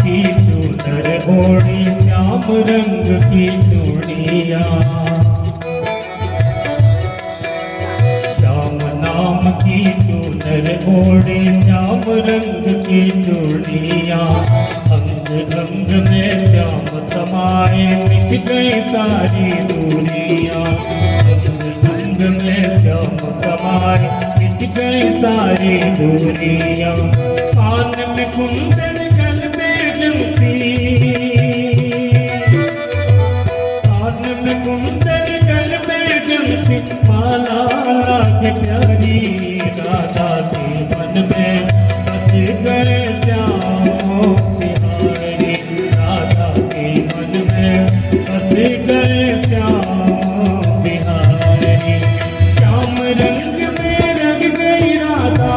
की चूनर ओढ़ी श्याम रंग की चूड़िया। श्याम नाम की चूनर ओढ़ी श्याम रंग की चूड़िया। अंग अंग में श्याम समाए मिट गई सारी दूरियां। अंग अंग में श्याम समाए मिट गई सारी दूरियां। कान में कुंदन गल में जमती कान में कुंदन गल में जमती माला के प्यारी। राधा के मन में बस गए श्याम बिहारी। राधा के मन में बस गए श्याम बिहारी। श्याम रंग में रंग गई राधा,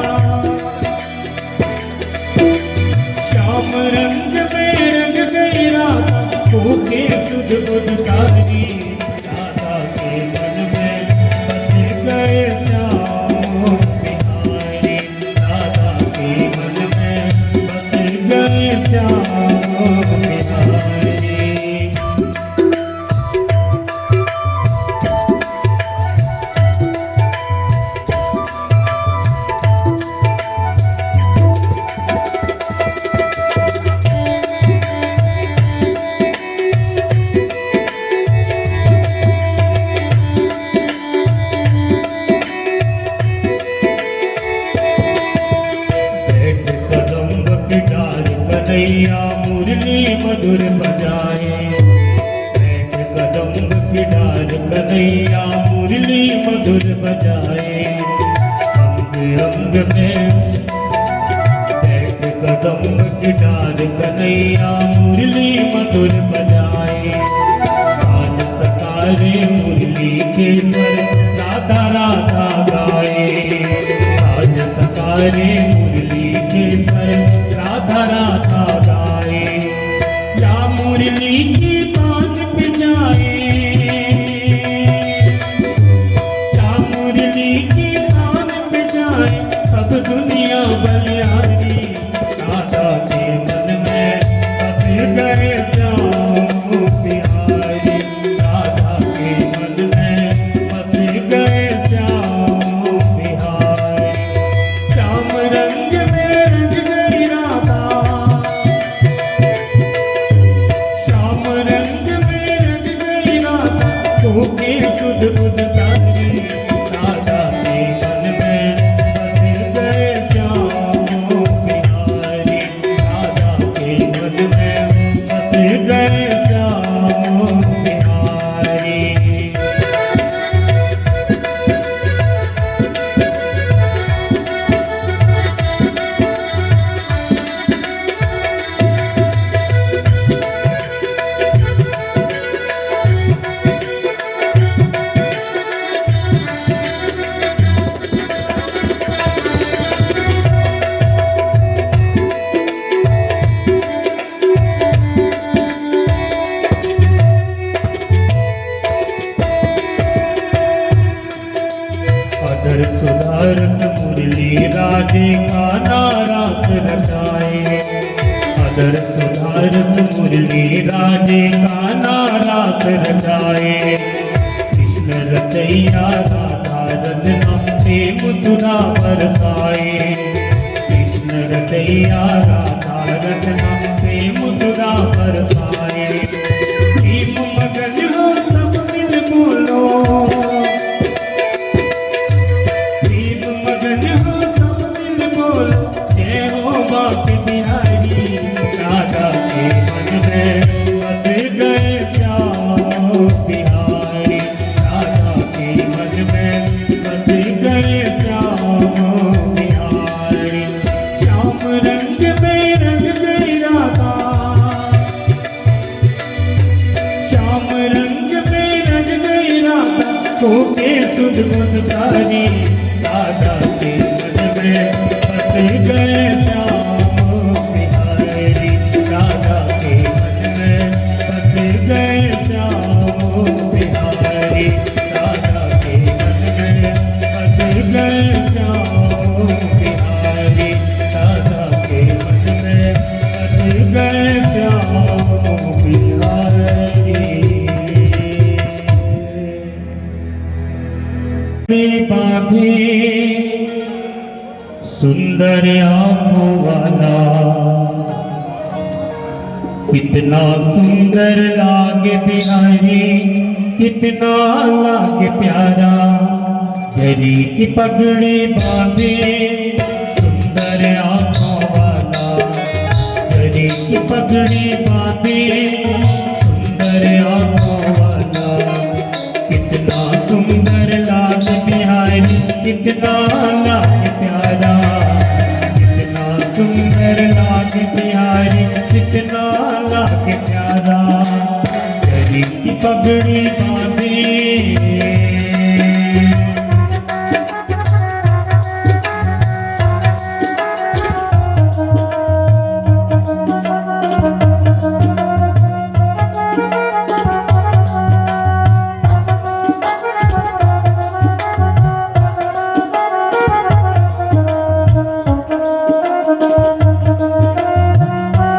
श्याम रंग में रंग गई राधा, भूखे सुध बुध सारी, राधा के मन में बस गए श्याम बिहारी, राधा के मन में बस गए श्याम बिहारी। कन्हैया मुरली मधुर बजाए, बैठ कदम की डाल कन्हैया मुरली मधुर बजाए, अंग अंग में बैठ कदम की डाल कन्हैया मुरली मधुर बजाए, साज सकारे मुरली के स्वर राधा राधा गाए, साज सकारे मुरली के स्वर राधा राधा गाए, या मुरली की बात बजाए, या मुरली की बात बजाए, सब दुनिया बलिहारी, राधा के मन में बस गए श्याम बिहारी, राधा के मन में बस गए श्याम बिहारी। श्याम रंग में रंग गई राधा, श्याम रंग में रंग गई राधा, भूखे सुध बुध सारी, राधा के मन में बस गए श्याम बिहारी, राधा के मन में बस गए श्याम बिहारी। अदर सुधार मुरली राधे का नारास रचाए, अदर सुधार मुरली राधे का नारास रचाए, कृष्ण रचैया राधा रचना प्रेम सुधा बरसाए, कृष्ण रचैया राधा रचना प्रेम सुधा बरसाए, प्रेम मगन हो सब मिल बोलो, जय हो बाप बिहारी, राधा के मन में बस गए श्याम बिहारी, राधा के मन में बस गए श्याम बिहारी। श्याम रंग में रंग गई राधा, श्याम रंग में रंग गई राधा, भूखे सुध बुध सारी, राधा के मन में बस गए श्याम बिहारी, राधा के मन में बस गए श्याम बिहारी, राधा के मन में बस गए श्याम बिहारी, राधा के मन में बस गए श्याम बिहारी। बाबे सुंदर आँखों वाला, कितना सुंदर लागे बिहारी, कितना लागे प्यारा, जरी की पगड़ी बांधे सुंदर आँखों वाला, जरी की पगड़ी बांधे सुंदर आँखों वाला, कितना सुंदर लागे बिहारी, कितना